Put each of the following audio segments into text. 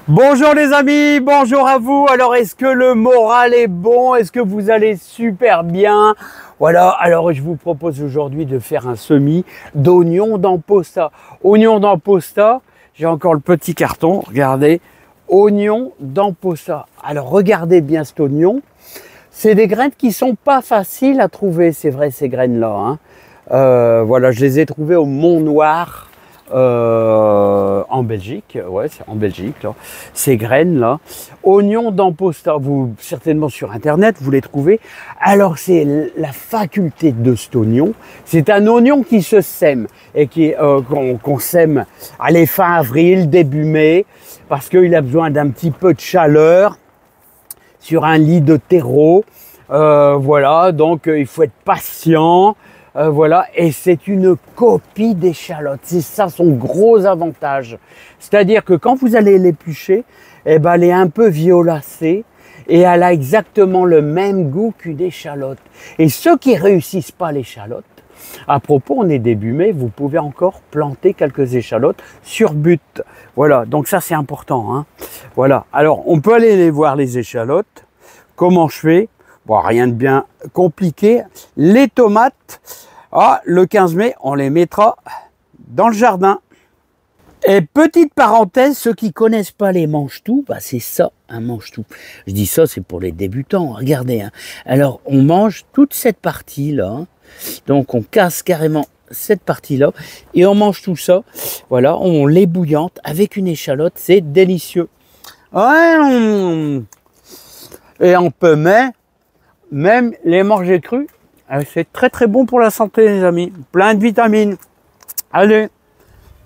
Bonjour les amis, bonjour à vous. Alors est-ce que le moral est bon? Est-ce que vous allez super bien? Voilà, alors je vous propose aujourd'hui de faire un semis d'oignons d'Amposta. Oignons d'Amposta, j'ai encore le petit carton, regardez. Oignons d'Amposta. Alors regardez bien cet oignon. C'est des graines qui sont pas faciles à trouver, c'est vrai, ces graines-là. Voilà, je les ai trouvées au Mont-Noir. En Belgique, ouais, c'est en Belgique, là. Ces graines-là, oignons d'Amposta, vous, certainement sur Internet, vous les trouvez. Alors, c'est la faculté de cet oignon. C'est un oignon qui se sème et qu'on sème à fin avril, début mai, parce qu'il a besoin d'un petit peu de chaleur sur un lit de terreau. Voilà, donc il faut être patient. Voilà, et c'est une copie d'échalote. C'est ça son gros avantage. C'est-à-dire que quand vous allez l'éplucher, eh ben, elle est un peu violacée et elle a exactement le même goût qu'une échalote. Et ceux qui réussissent pas l'échalote, à propos, on est début mai, vous pouvez encore planter quelques échalotes sur butte. Voilà, donc ça c'est important. Hein. Voilà, alors on peut aller les voir les échalotes. Comment je fais? Bon, rien de bien compliqué. Les tomates, le 15 mai, on les mettra dans le jardin. Et petite parenthèse, ceux qui connaissent pas les mange-tout, bah c'est ça, un mange-tout. Je dis ça, c'est pour les débutants, regardez. Hein. Alors, on mange toute cette partie-là. Hein. Donc, on casse carrément cette partie-là et on mange tout ça. Voilà, on l'ébouillante avec une échalote, c'est délicieux. Ouais, et on peut même les manger crus. C'est très très bon pour la santé les amis. Plein de vitamines. Allez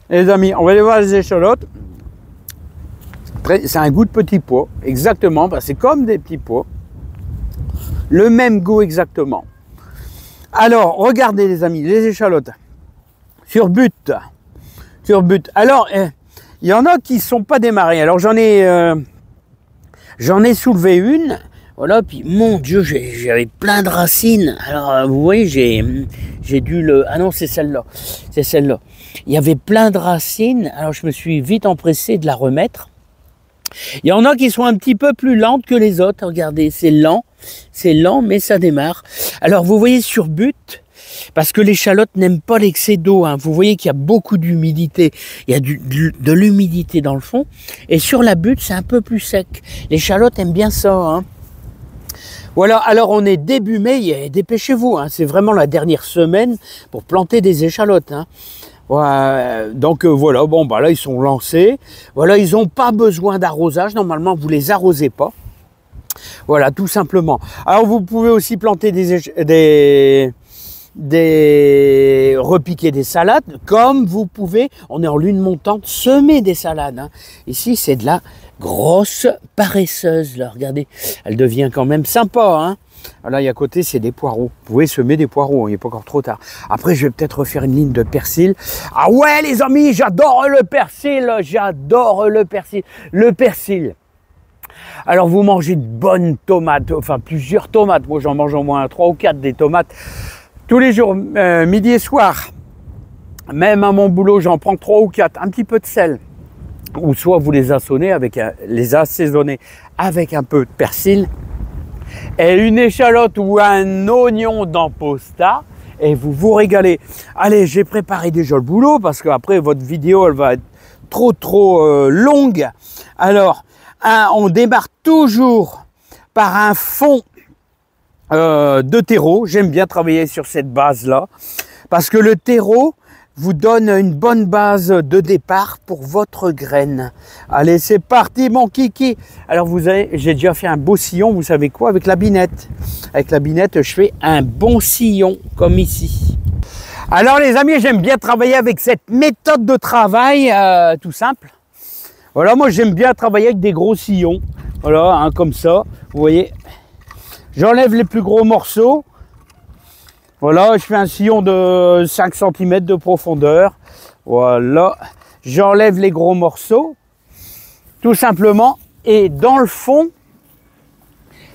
les amis, on va aller voir les échalotes. C'est un goût de petit pois. Exactement, c'est comme des petits pois. Le même goût exactement. Alors, regardez les amis, les échalotes. Sur butte. Sur butte. Alors, il y en a qui ne sont pas démarrés. Alors j'en ai soulevé une. Voilà, puis mon Dieu, j'avais plein de racines. Alors, vous voyez, j'ai dû le... Ah non, c'est celle-là. C'est celle-là. Il y avait plein de racines. Alors, je me suis vite empressé de la remettre. Il y en a qui sont un petit peu plus lentes que les autres. Regardez, c'est lent, mais ça démarre. Alors, vous voyez sur butte, parce que l'échalote n'aime pas l'excès d'eau. Hein. Vous voyez qu'il y a beaucoup d'humidité. Il y a de l'humidité dans le fond. Et sur la butte, c'est un peu plus sec. L'échalote aime bien ça, hein. Voilà, alors on est début mai, dépêchez-vous, hein, c'est vraiment la dernière semaine pour planter des échalotes. Hein. Voilà, donc voilà, bon bah là ils sont lancés, voilà, ils n'ont pas besoin d'arrosage, normalement vous les arrosez pas. Voilà, tout simplement. Alors vous pouvez aussi planter repiquer des salades, comme vous pouvez, on est en lune montante, semer des salades. Hein. Ici c'est de la grosse paresseuse, là, regardez, elle devient quand même sympa. Hein. Là, et à côté, c'est des poireaux. Vous pouvez semer des poireaux, il n'est pas encore trop tard. Après, je vais peut-être refaire une ligne de persil. Ah ouais, les amis, j'adore le persil, j'adore le persil. Le persil. Alors, vous mangez de bonnes tomates, enfin plusieurs tomates. Moi, j'en mange au moins 3 ou 4 des tomates. Tous les jours, midi et soir. Même à mon boulot, j'en prends 3 ou 4. Un petit peu de sel. Ou soit vous les assaisonnez avec un peu de persil et une échalote ou un oignon d'Amposta et vous vous régalez. Allez, j'ai préparé déjà le boulot parce qu'après votre vidéo elle va être trop longue. Alors, on démarre toujours par un fond de terreau. J'aime bien travailler sur cette base-là parce que le terreau vous donne une bonne base de départ pour votre graine. Allez, c'est parti mon kiki. Alors j'ai déjà fait un beau sillon, vous savez quoi, avec la binette. Avec la binette, je fais un bon sillon, comme ici. Alors les amis, j'aime bien travailler avec cette méthode de travail, tout simple. Voilà, moi j'aime bien travailler avec des gros sillons. Voilà, hein, comme ça, vous voyez. J'enlève les plus gros morceaux. Voilà, je fais un sillon de 5 cm de profondeur. Voilà, j'enlève les gros morceaux, tout simplement. Et dans le fond,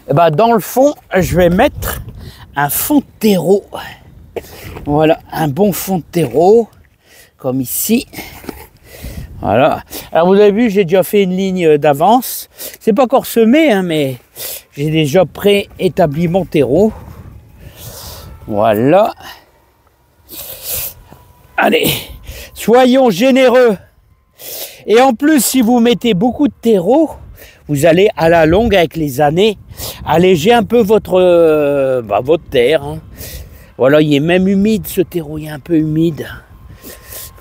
je vais mettre un fond de terreau. Voilà, un bon fond de terreau, comme ici. Voilà. Alors vous avez vu, j'ai déjà fait une ligne d'avance. C'est pas encore semé, hein, mais j'ai déjà préétabli mon terreau. Voilà. Allez, soyons généreux. Et en plus, si vous mettez beaucoup de terreau, vous allez à la longue, avec les années, alléger un peu votre terre. Hein. Voilà, il est même humide, ce terreau, il est un peu humide.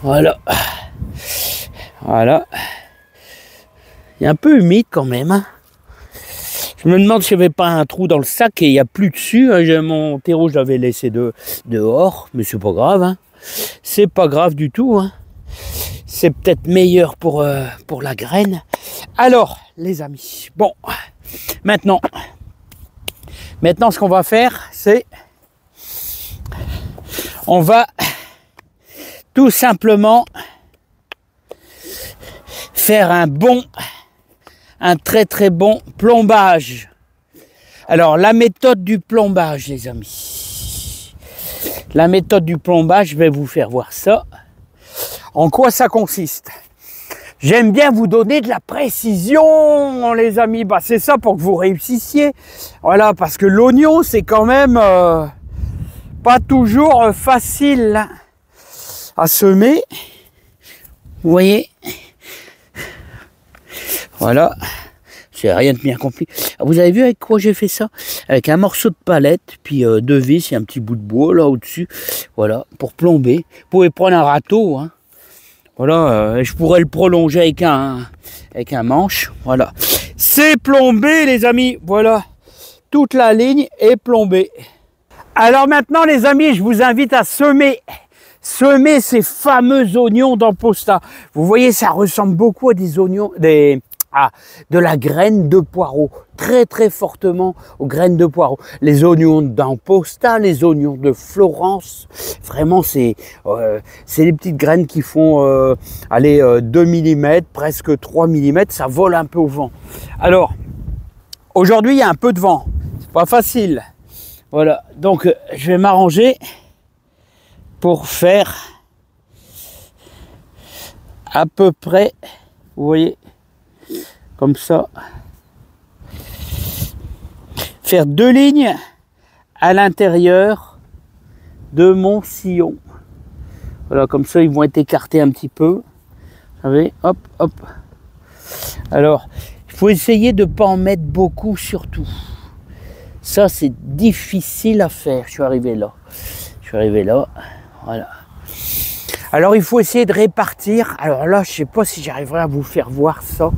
Voilà. Voilà. Il est un peu humide quand même. Hein. Je me demande s'il n'y avait pas un trou dans le sac et il n'y a plus dessus. Hein. Mon terreau, je l'avais laissé dehors, mais c'est pas grave. Hein. C'est pas grave du tout. Hein. C'est peut-être meilleur pour la graine. Alors, les amis, bon, maintenant ce qu'on va faire, c'est on va tout simplement faire un très très bon plombage. Alors, la méthode du plombage, les amis. La méthode du plombage, je vais vous faire voir ça. En quoi ça consiste? J'aime bien vous donner de la précision, les amis. Bah, c'est ça pour que vous réussissiez. Voilà, parce que l'oignon, c'est quand même pas toujours facile à semer. Vous voyez? Voilà. C'est rien de bien compliqué. Vous avez vu avec quoi j'ai fait ça? Avec un morceau de palette, puis deux vis et un petit bout de bois là au-dessus. Voilà, pour plomber. Vous pouvez prendre un râteau, hein. Voilà, je pourrais le prolonger avec un manche. Voilà. C'est plombé, les amis. Voilà. Toute la ligne est plombée. Alors maintenant, les amis, je vous invite à semer ces fameux oignons d'Amposta. Vous voyez, ça ressemble beaucoup à des oignons, de la graine de poireau, très très fortement aux graines de poireau. Les oignons d'Amposta, les oignons de Florence, vraiment c'est les petites graines qui font 2 mm, presque 3 mm, ça vole un peu au vent. Alors, aujourd'hui il y a un peu de vent, c'est pas facile. Voilà, donc je vais m'arranger pour faire à peu près, vous voyez, comme ça, faire 2 lignes à l'intérieur de mon sillon. Voilà, comme ça ils vont être écartés un petit peu. Vous savez, hop, hop. Alors, il faut essayer de ne pas en mettre beaucoup surtout. Ça, c'est difficile à faire. Je suis arrivé là. Voilà. Alors, il faut essayer de répartir. Alors là, je ne sais pas si j'arriverai à vous faire voir ça.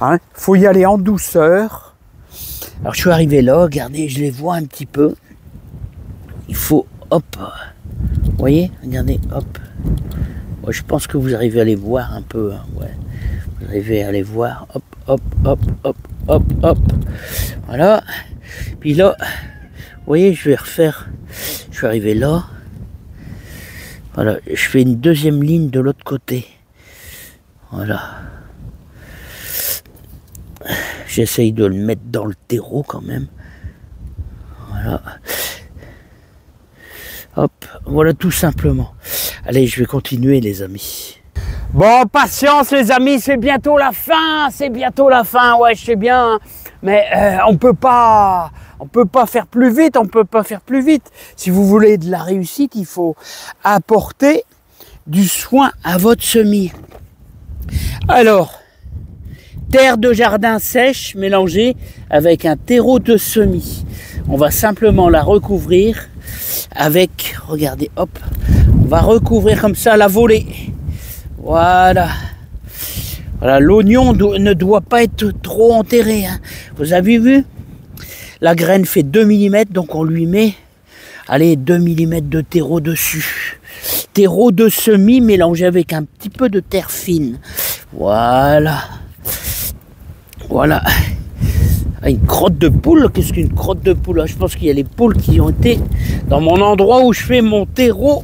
Hein, faut y aller en douceur. Alors je suis arrivé là, regardez, je les vois un petit peu. Il faut, hop, vous voyez, regardez, hop. Ouais, je pense que vous arrivez à les voir un peu. Hein, ouais. Vous arrivez à les voir, hop, hop, hop, hop, hop, hop. Voilà. Puis là, vous voyez, je vais refaire. Je suis arrivé là. Voilà, je fais une deuxième ligne de l'autre côté. Voilà. J'essaye de le mettre dans le terreau quand même. Voilà. Hop, voilà tout simplement. Allez, je vais continuer les amis. Bon, patience les amis, c'est bientôt la fin. Ouais, je sais bien. Mais on peut pas faire plus vite. Si vous voulez de la réussite, il faut apporter du soin à votre semis. Alors, terre de jardin sèche mélangée avec un terreau de semis. On va simplement la recouvrir avec, regardez, hop, on va recouvrir comme ça la volée. Voilà. Voilà, l'oignon ne doit pas être trop enterré. Hein. Vous avez vu? La graine fait 2 mm, donc on lui met, allez, 2 mm de terreau dessus. Terreau de semis mélangé avec un petit peu de terre fine. Voilà. Voilà. Une crotte de poule. Qu'est-ce qu'une crotte de poule? Je pense qu'il y a les poules qui ont été dans mon endroit où je fais mon terreau.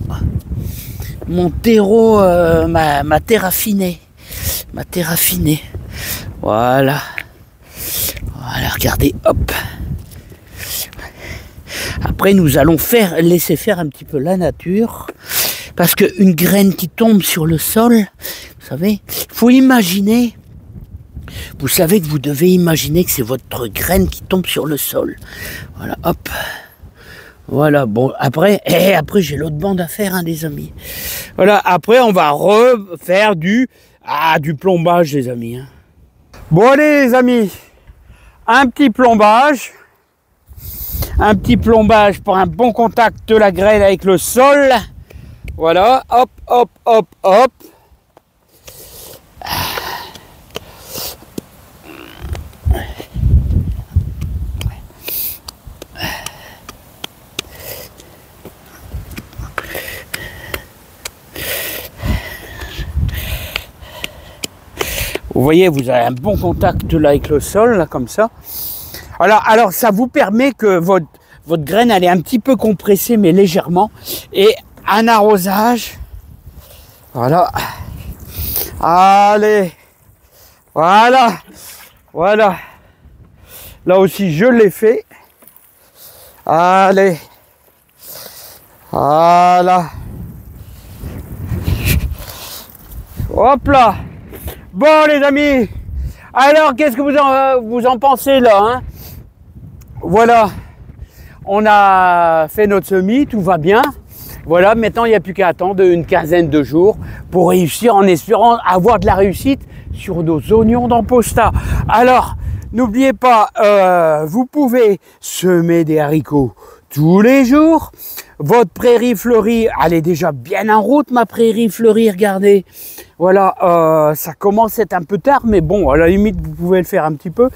Ma terre affinée. Voilà. Voilà, regardez, hop. Après, nous allons laisser faire un petit peu la nature. Parce qu'une graine qui tombe sur le sol, vous savez, il faut imaginer, vous savez que vous devez imaginer que c'est votre graine qui tombe sur le sol. Voilà, hop. Voilà, bon, après j'ai l'autre bande à faire, hein, les amis. Voilà, après on va refaire du plombage, les amis. Hein. Bon, allez, les amis, un petit plombage pour un bon contact de la graine avec le sol. Voilà, hop, hop, hop, hop. Vous voyez, vous avez un bon contact là avec le sol, là, comme ça. Alors ça vous permet que votre graine, elle est un petit peu compressée, mais légèrement. Et un arrosage. Voilà. Allez. Voilà. Voilà. Là aussi, je l'ai fait. Allez. Voilà. Hop là. Bon, les amis, alors qu'est-ce que vous en pensez là, hein? Voilà, on a fait notre semis, tout va bien. Voilà, maintenant il n'y a plus qu'à attendre une quinzaine de jours pour réussir, en espérant avoir de la réussite sur nos oignons d'Amposta. Alors, n'oubliez pas, vous pouvez semer des haricots tous les jours. Votre prairie fleurie, elle est déjà bien en route, ma prairie fleurie, regardez. Voilà, ça commence à être un peu tard, mais bon, à la limite, vous pouvez le faire un petit peu.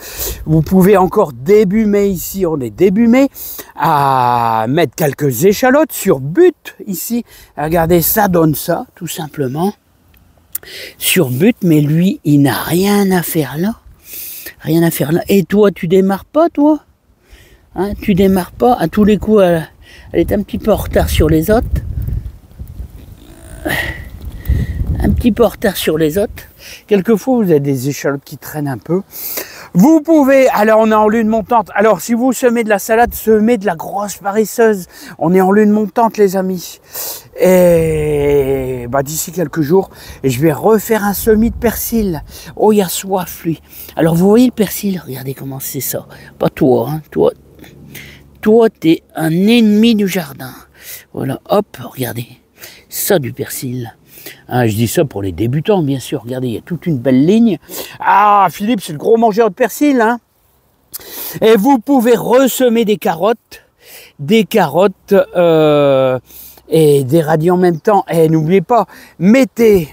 Vous pouvez encore début mai, ici, on est début mai, à mettre quelques échalotes sur but, ici. Regardez, ça donne ça, tout simplement. Sur but, mais lui, il n'a rien à faire là. Rien à faire là. Et toi, tu démarres pas, toi? Hein, tu démarres pas? À tous les coups, elle est un petit peu en retard sur les autres. Un petit peu en retard sur les autres. Quelquefois, vous avez des échalotes qui traînent un peu. Vous pouvez, alors on est en lune montante. Alors, si vous semez de la salade, semez de la grosse paresseuse. On est en lune montante, les amis. Et bah, d'ici quelques jours, je vais refaire un semis de persil. Oh, il y a soif, lui. Alors, vous voyez le persil? Regardez comment c'est ça. Pas toi, hein. Toi, t'es un ennemi du jardin. Voilà, hop, regardez. Ça, du persil. Hein, je dis ça pour les débutants, bien sûr. Regardez, il y a toute une belle ligne. Ah, Philippe, c'est le gros mangeur de persil. Hein. Et vous pouvez ressemer des carottes et des radis en même temps. Et n'oubliez pas, mettez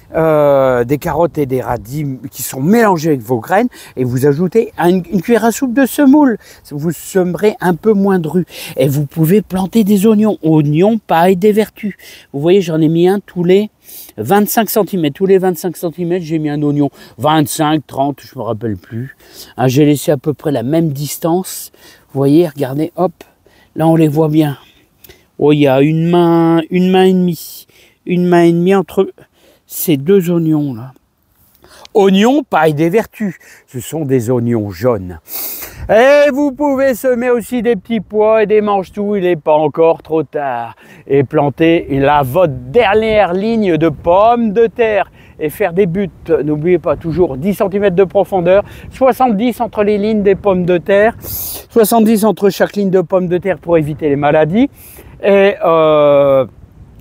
des carottes et des radis qui sont mélangés avec vos graines et vous ajoutez une cuillère à soupe de semoule. Vous semerez un peu moins de rue. Et vous pouvez planter des oignons. Oignons, paille des vertus. Vous voyez, j'en ai mis un tous les 25 cm. Tous les 25 cm, j'ai mis un oignon. 25, 30, je ne me rappelle plus. Hein, j'ai laissé à peu près la même distance. Vous voyez, regardez, hop. Là, on les voit bien. Oh, il y a une main et demie. Une main et demie entre ces deux oignons là. Oignons, paille des vertus. Ce sont des oignons jaunes. Et vous pouvez semer aussi des petits pois et des mange-tout. Il n'est pas encore trop tard. Et planter votre dernière ligne de pommes de terre. Et faire des buts. N'oubliez pas, toujours 10 cm de profondeur. 70 entre les lignes des pommes de terre. 70 entre chaque ligne de pommes de terre pour éviter les maladies.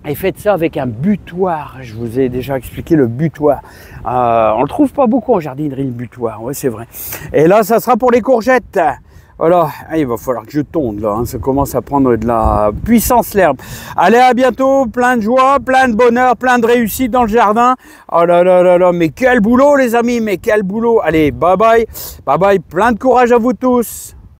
Et faites ça avec un butoir. Je vous ai déjà expliqué le butoir. On ne le trouve pas beaucoup en jardinerie, le butoir. Oui, c'est vrai. Et là, ça sera pour les courgettes. Voilà. Il va falloir que je tonde, là. Ça commence à prendre de la puissance, l'herbe. Allez, à bientôt. Plein de joie, plein de bonheur, plein de réussite dans le jardin. Oh là là là là. Mais quel boulot, les amis. Mais quel boulot. Allez, bye bye. Bye bye. Plein de courage à vous tous.